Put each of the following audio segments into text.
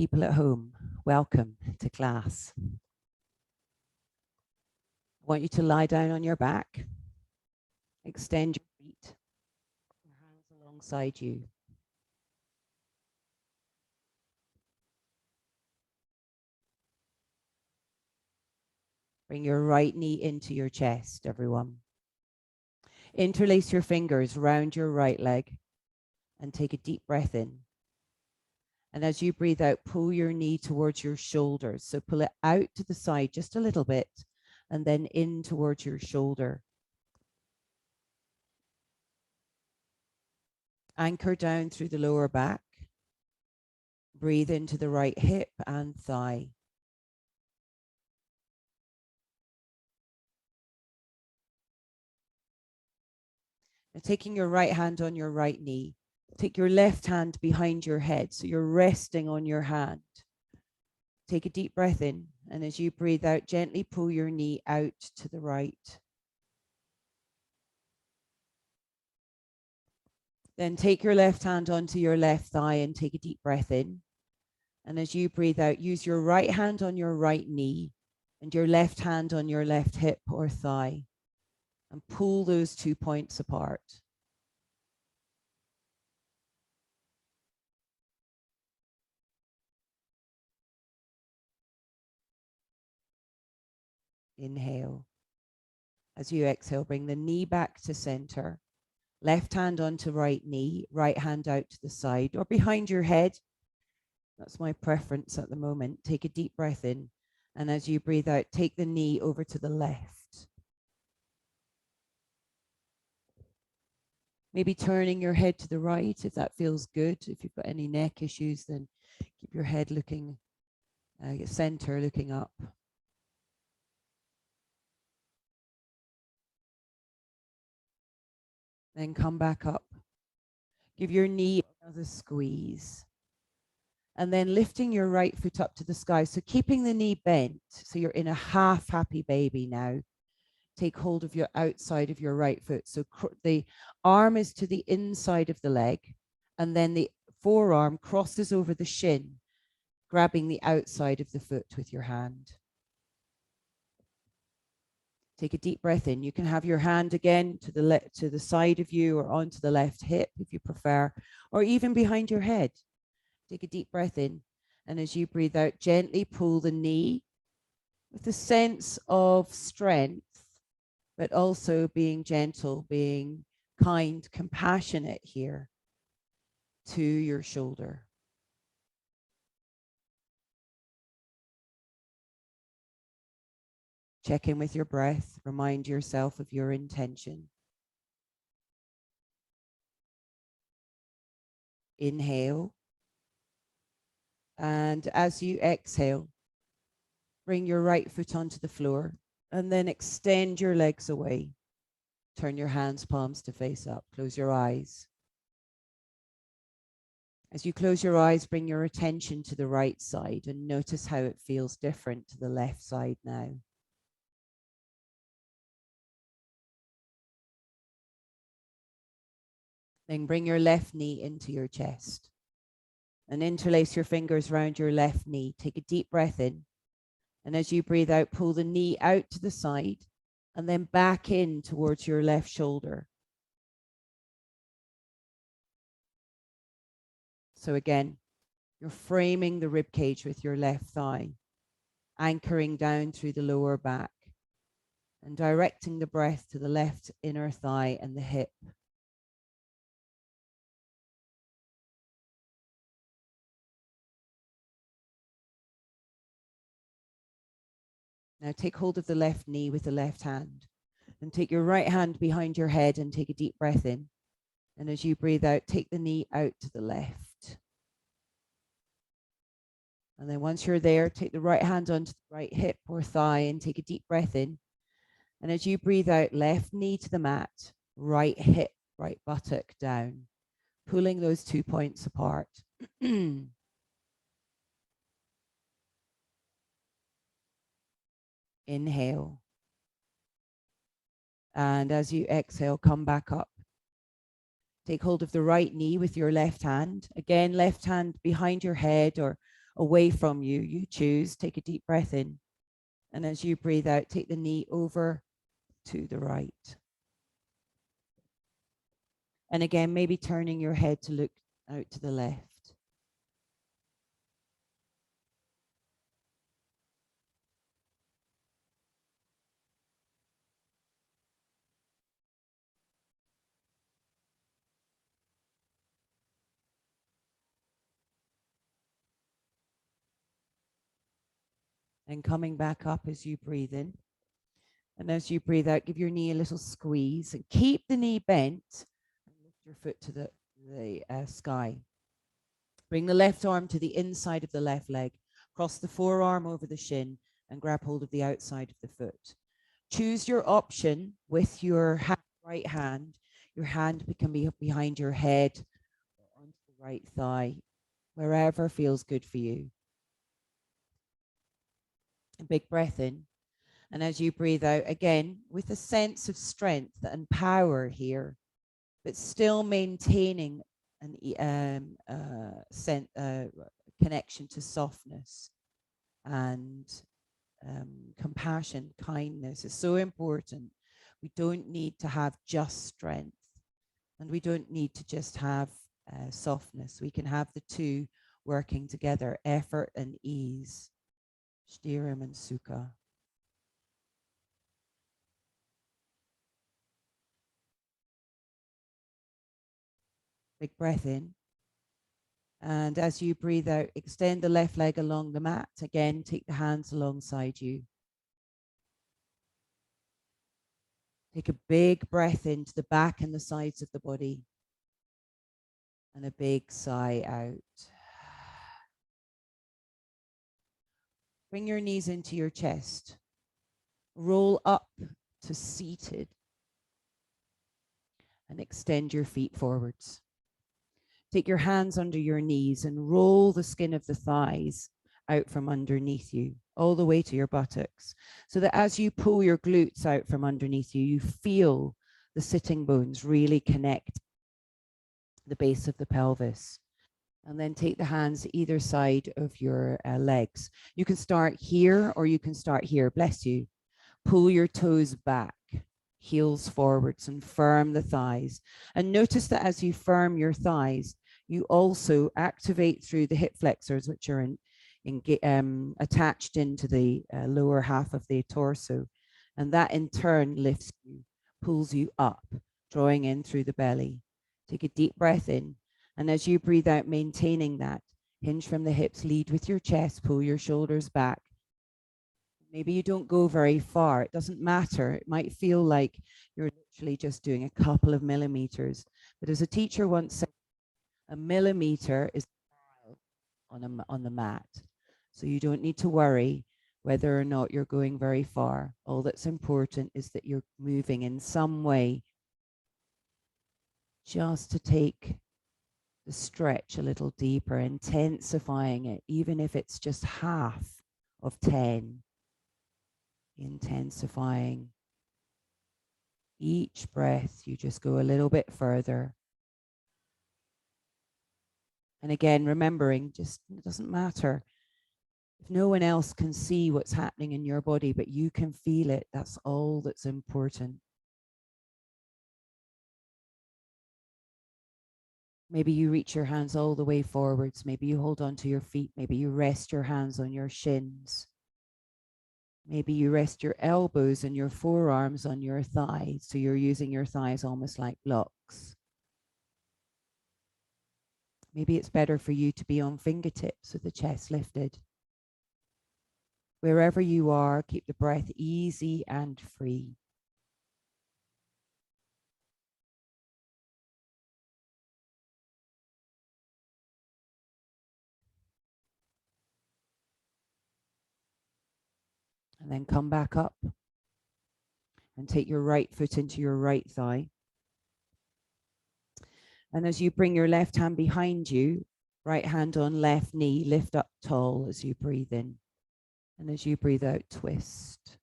people at home, welcome to class. I want you to lie down on your back, extend your feet, your hands alongside you. Bring your right knee into your chest, everyone. Interlace your fingers round your right leg and take a deep breath in. And as you breathe out, pull your knee towards your shoulders. So pull it out to the side just a little bit and then in towards your shoulder. Anchor down through the lower back. Breathe into the right hip and thigh. Now, taking your right hand on your right knee, take your left hand behind your head, so you're resting on your hand. Take a deep breath in, and as you breathe out, gently pull your knee out to the right. Then take your left hand onto your left thigh and take a deep breath in. And as you breathe out, use your right hand on your right knee and your left hand on your left hip or thigh, and pull those 2 points apart. Inhale. As you exhale, bring the knee back to center. Left hand onto right knee, right hand out to the side or behind your head. That's my preference at the moment. Take a deep breath in. And as you breathe out, take the knee over to the left. Maybe turning your head to the right if that feels good. If you've got any neck issues, then keep your head looking center, looking up. Then come back up. Give your knee another squeeze. And then lifting your right foot up to the sky. So keeping the knee bent. So you're in a half happy baby now. Take hold of your outside of your right foot. So the arm is to the inside of the leg. And then the forearm crosses over the shin, grabbing the outside of the foot with your hand. Take a deep breath in. You can have your hand again to the side of you or onto the left hip if you prefer, or even behind your head. Take a deep breath in. And as you breathe out, gently pull the knee with a sense of strength, but also being gentle, being kind, compassionate here to your shoulder. Check in with your breath. Remind yourself of your intention. Inhale. And as you exhale, bring your right foot onto the floor and then extend your legs away. Turn your hands, palms to face up. Close your eyes. As you close your eyes, bring your attention to the right side and notice how it feels different to the left side now. Then bring your left knee into your chest and interlace your fingers around your left knee. Take a deep breath in. And as you breathe out, pull the knee out to the side and then back in towards your left shoulder. So again, you're framing the rib cage with your left thigh, anchoring down through the lower back and directing the breath to the left inner thigh and the hip. Now take hold of the left knee with the left hand and take your right hand behind your head and take a deep breath in. And as you breathe out, take the knee out to the left. And then once you're there, take the right hand onto the right hip or thigh and take a deep breath in. And as you breathe out, left knee to the mat, right hip, right buttock down, pulling those 2 points apart. Inhale. And as you exhale, come back up. Take hold of the right knee with your left hand. Again, left hand behind your head or away from you. You choose. Take a deep breath in. And as you breathe out, take the knee over to the right. And again, maybe turning your head to look out to the left. And coming back up as you breathe in. And as you breathe out, give your knee a little squeeze and keep the knee bent and lift your foot to the sky. Bring the left arm to the inside of the left leg, cross the forearm over the shin and grab hold of the outside of the foot. Choose your option with your right hand. Your hand can be behind your head or onto the right thigh, wherever feels good for you. A big breath in. And as you breathe out, again, with a sense of strength and power here, but still maintaining an connection to softness and compassion, kindness is so important. We don't need to have just strength, and we don't need to just have softness. We can have the two working together, effort and ease. Shtiram and Sukha. Big breath in. And as you breathe out, extend the left leg along the mat. Again, take the hands alongside you. Take a big breath into the back and the sides of the body. And a big sigh out. Bring your knees into your chest. Roll up to seated. And extend your feet forwards. Take your hands under your knees and roll the skin of the thighs out from underneath you, all the way to your buttocks, so that as you pull your glutes out from underneath you, you feel the sitting bones really connect the base of the pelvis. And then take the hands either side of your legs. You can start here or you can start here. Bless you. Pull your toes back, heels forwards, and firm the thighs. And notice that as you firm your thighs, you also activate through the hip flexors, which are attached into the lower half of the torso. And that in turn lifts you, pulls you up, drawing in through the belly. Take a deep breath in. And as you breathe out, maintaining that, hinge from the hips, lead with your chest, pull your shoulders back. Maybe you don't go very far. It doesn't matter. It might feel like you're literally just doing a couple of millimeters. But as a teacher once said, a millimeter is on the mat. So you don't need to worry whether or not you're going very far. All that's important is that you're moving in some way just to take the stretch a little deeper, intensifying it, even if it's just half of 10. Intensifying each breath, you just go a little bit further. And again, remembering, just it doesn't matter if no one else can see what's happening in your body, but you can feel it. That's all that's important. Maybe you reach your hands all the way forwards. Maybe you hold on to your feet. Maybe you rest your hands on your shins. Maybe you rest your elbows and your forearms on your thighs. So you're using your thighs almost like blocks. Maybe it's better for you to be on fingertips with the chest lifted. Wherever you are, keep the breath easy and free. And then come back up and take your right foot into your right thigh. And as you bring your left hand behind you, right hand on left knee, lift up tall as you breathe in. And as you breathe out, twist.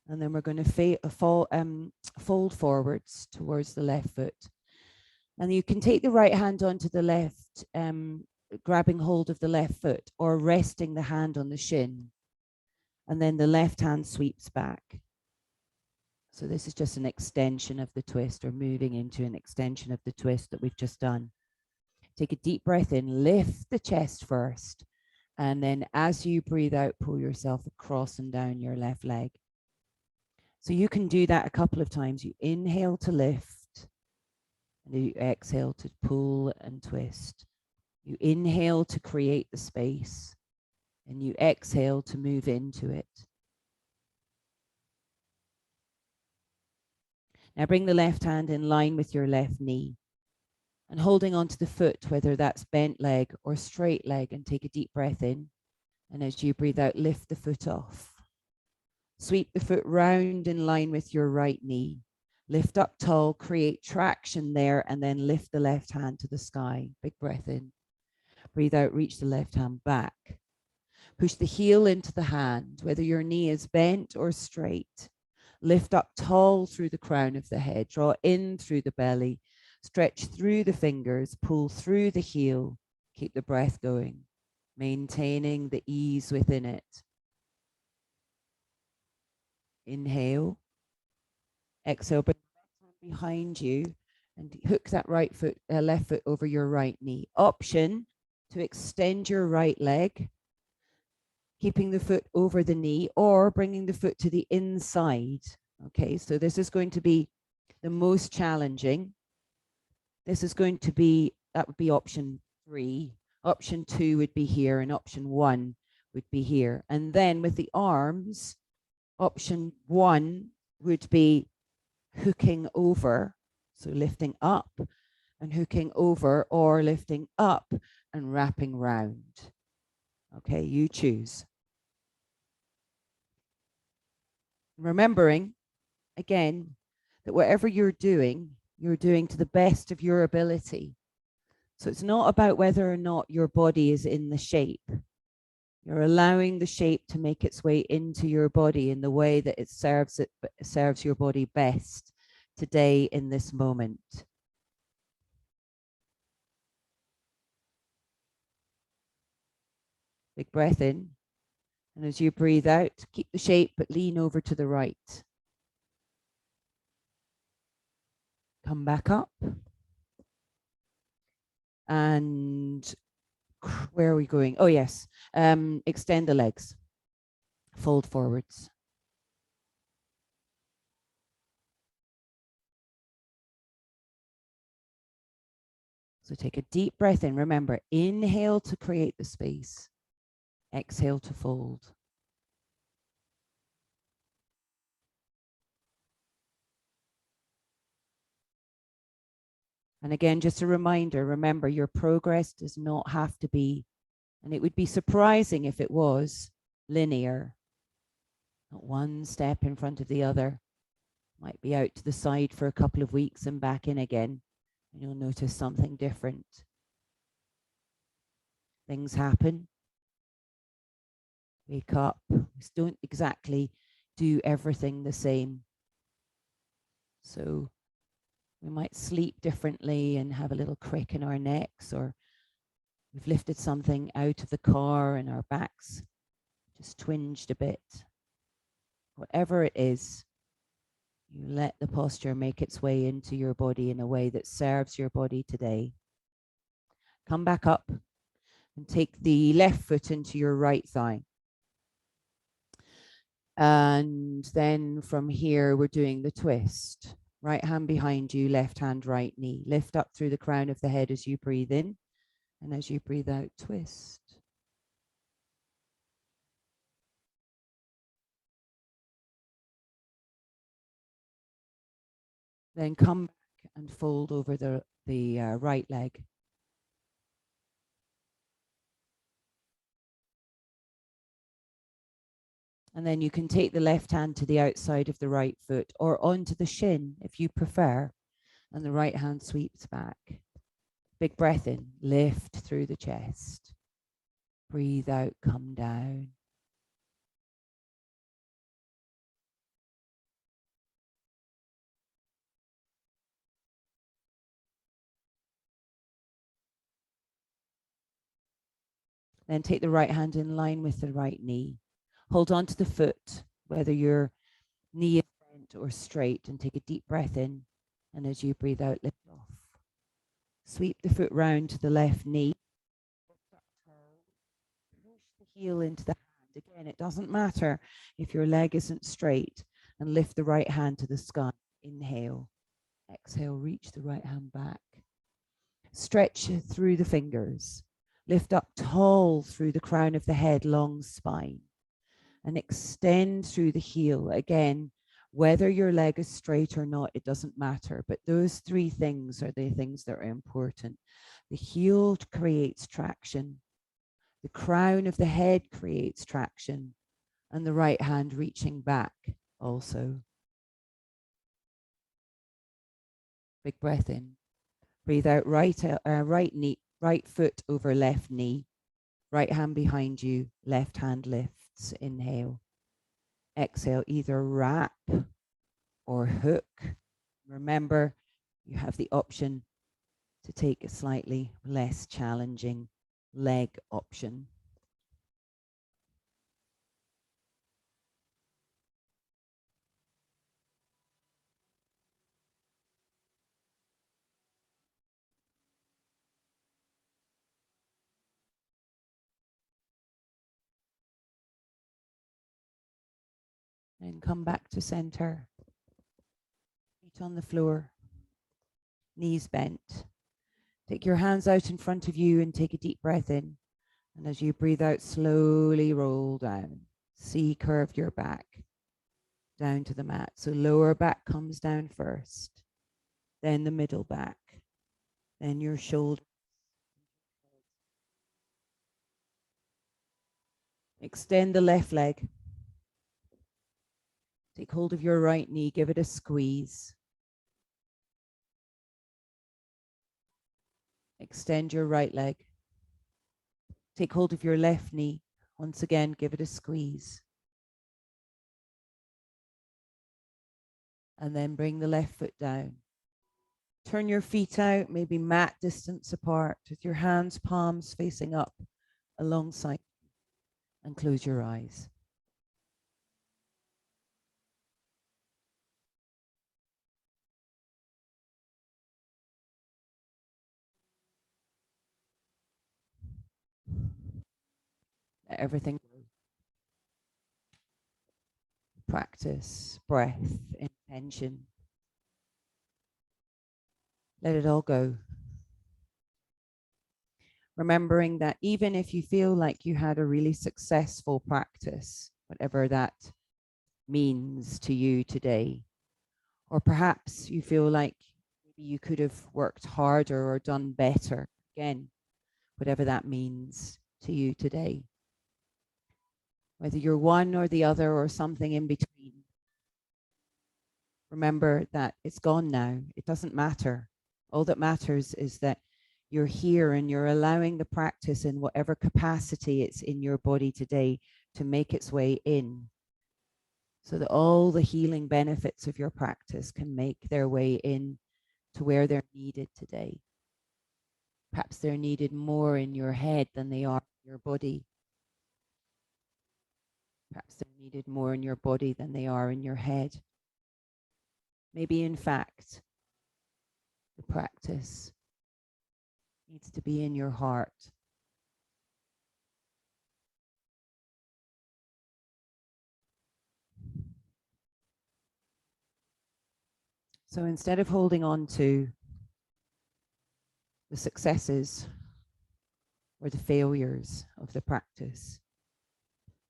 And then we're going to fold forwards towards the left foot. And you can take the right hand onto the left, grabbing hold of the left foot or resting the hand on the shin. And then the left hand sweeps back. So this is just an extension of the twist, or moving into an extension of the twist that we've just done. Take a deep breath in, lift the chest first. And then as you breathe out, pull yourself across and down your left leg. So you can do that a couple of times. You inhale to lift, and then you exhale to pull and twist. You inhale to create the space, and you exhale to move into it. Now bring the left hand in line with your left knee and holding onto the foot, whether that's bent leg or straight leg, and take a deep breath in. And as you breathe out, lift the foot off. Sweep the foot round in line with your right knee. Lift up tall, create traction there, and then lift the left hand to the sky. Big breath in. Breathe out, reach the left hand back. Push the heel into the hand, whether your knee is bent or straight. Lift up tall through the crown of the head. Draw in through the belly. Stretch through the fingers. Pull through the heel. Keep the breath going, maintaining the ease within it. Inhale. Exhale, bring the left hand behind you and hook that left foot over your right knee. Option to extend your right leg, keeping the foot over the knee, or bringing the foot to the inside. Okay, so this is going to be the most challenging. This is going to be, that would be option 3. Option 2 would be here, and option 1 would be here. And then with the arms, option 1 would be hooking over, so lifting up and hooking over, or lifting up and wrapping round. Okay, you choose. Remembering, again, that whatever you're doing to the best of your ability. So it's not about whether or not your body is in the shape. You're allowing the shape to make its way into your body in the way that it serves your body best today in this moment. Big breath in. And as you breathe out, keep the shape, but lean over to the right. Come back up. And where are we going? Oh, yes. Extend the legs. Fold forwards. So take a deep breath in. Remember, inhale to create the space. Exhale to fold. And again, just a reminder, remember, your progress does not have to be, and it would be surprising if it was, linear. Not one step in front of the other. Might be out to the side for a couple of weeks and back in again, and you'll notice something different. Things happen. Wake up. We don't exactly do everything the same. So we might sleep differently and have a little crick in our necks, or we've lifted something out of the car and our backs just twinged a bit. Whatever it is, you let the posture make its way into your body in a way that serves your body today. Come back up and take the left foot into your right thigh. And then from here, we're doing the twist. Right hand behind you, left hand, right knee. Lift up through the crown of the head as you breathe in. And as you breathe out, twist. Then come back and fold over the right leg. And then you can take the left hand to the outside of the right foot or onto the shin if you prefer. And the right hand sweeps back. Big breath in, lift through the chest. Breathe out, come down. Then take the right hand in line with the right knee. Hold on to the foot, whether your knee is bent or straight, and take a deep breath in. And as you breathe out, lift off. Sweep the foot round to the left knee. Push the heel into the hand. Again, it doesn't matter if your leg isn't straight. And lift the right hand to the sky. Inhale. Exhale, reach the right hand back. Stretch through the fingers. Lift up tall through the crown of the head, long spine. And extend through the heel. Again, whether your leg is straight or not, it doesn't matter. But those three things are the things that are important. The heel creates traction. The crown of the head creates traction. And the right hand reaching back also. Big breath in. Breathe out, right knee, right foot over left knee. Right hand behind you, left hand lifts. Inhale. Exhale, either wrap or hook. Remember, you have the option to take a slightly less challenging leg option. And come back to center. Feet on the floor, knees bent. Take your hands out in front of you and take a deep breath in. And as you breathe out, slowly roll down. C curve your back down to the mat. So lower back comes down first, then the middle back, then your shoulder. Extend the left leg. Take hold of your right knee, give it a squeeze. Extend your right leg. Take hold of your left knee. Once again, give it a squeeze. And then bring the left foot down. Turn your feet out, maybe mat distance apart, with your hands, palms facing up alongside, and close your eyes. Let everything go. Practice, breath, intention. Let it all go. Remembering that even if you feel like you had a really successful practice, whatever that means to you today, or perhaps you feel like maybe you could have worked harder or done better, again, whatever that means to you today, whether you're one or the other or something in between, remember that it's gone now. It doesn't matter. All that matters is that you're here and you're allowing the practice in whatever capacity it's in your body today to make its way in, so that all the healing benefits of your practice can make their way in to where they're needed today. Perhaps they're needed more in your head than they are in your body. Perhaps they're needed more in your body than they are in your head. Maybe, in fact, the practice needs to be in your heart. So instead of holding on to the successes or the failures of the practice,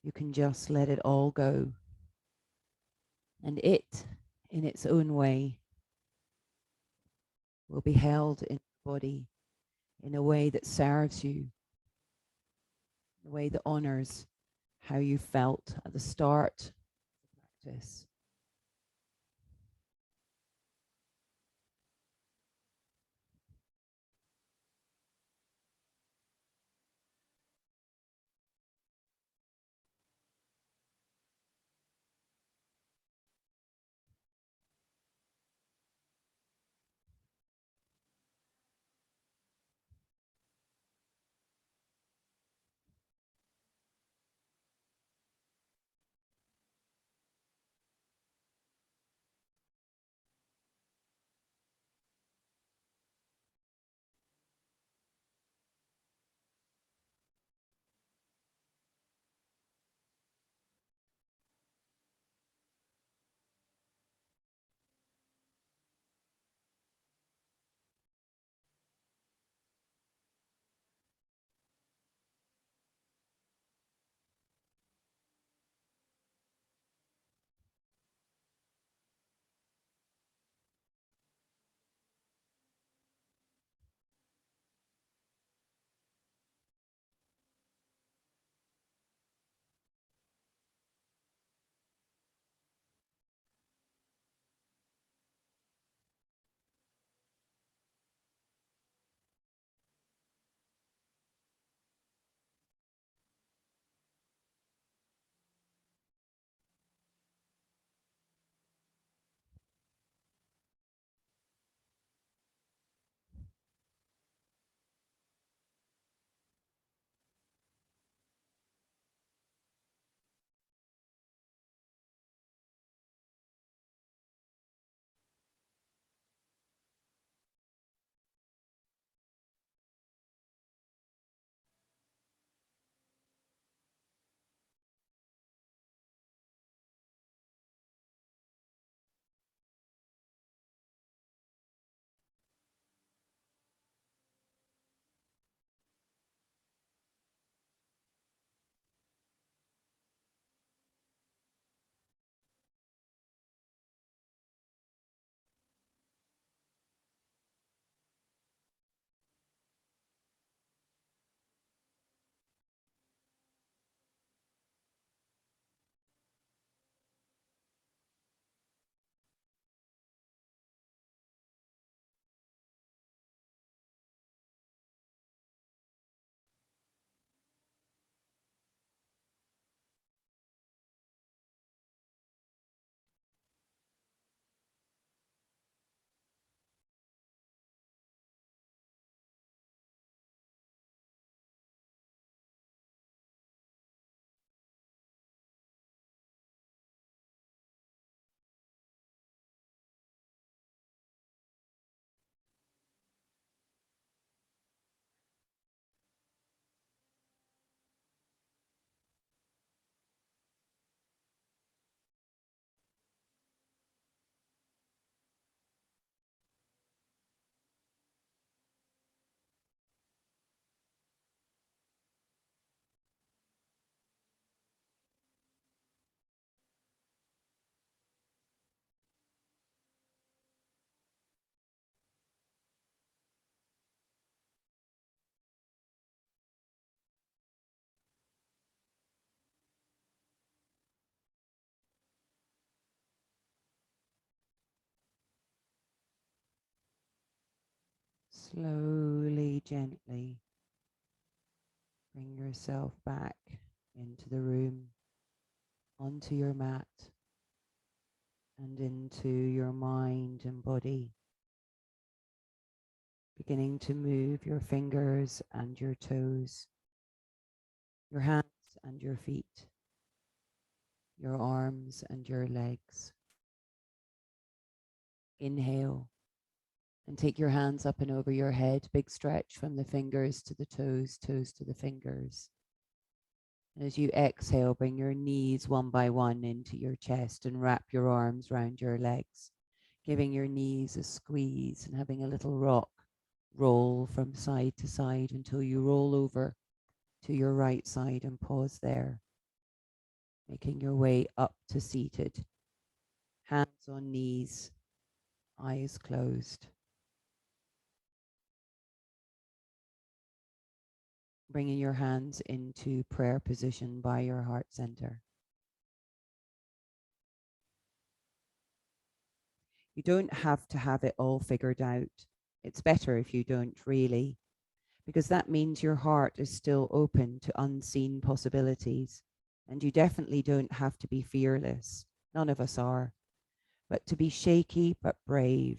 you can just let it all go. And it, in its own way, will be held in your body in a way that serves you, in a way that honors how you felt at the start of the practice. Slowly, gently bring yourself back into the room, onto your mat, and into your mind and body, beginning to move your fingers and your toes, your hands and your feet, your arms and your legs. Inhale and take your hands up and over your head, big stretch from the fingers to the toes, toes to the fingers. And as you exhale, bring your knees one by one into your chest and wrap your arms round your legs, giving your knees a squeeze and having a little roll from side to side until you roll over to your right side and pause there, making your way up to seated, hands on knees, eyes closed. Bringing your hands into prayer position by your heart center. You don't have to have it all figured out. It's better if you don't really, because that means your heart is still open to unseen possibilities. And you definitely don't have to be fearless. None of us are. But to be shaky but brave,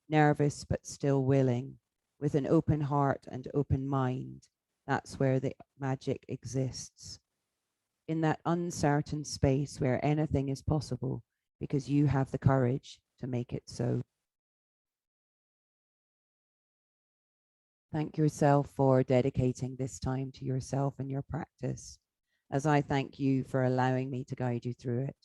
nervous but still willing, with an open heart and open mind, that's where the magic exists. In that uncertain space where anything is possible, because you have the courage to make it so. Thank yourself for dedicating this time to yourself and your practice, as I thank you for allowing me to guide you through it.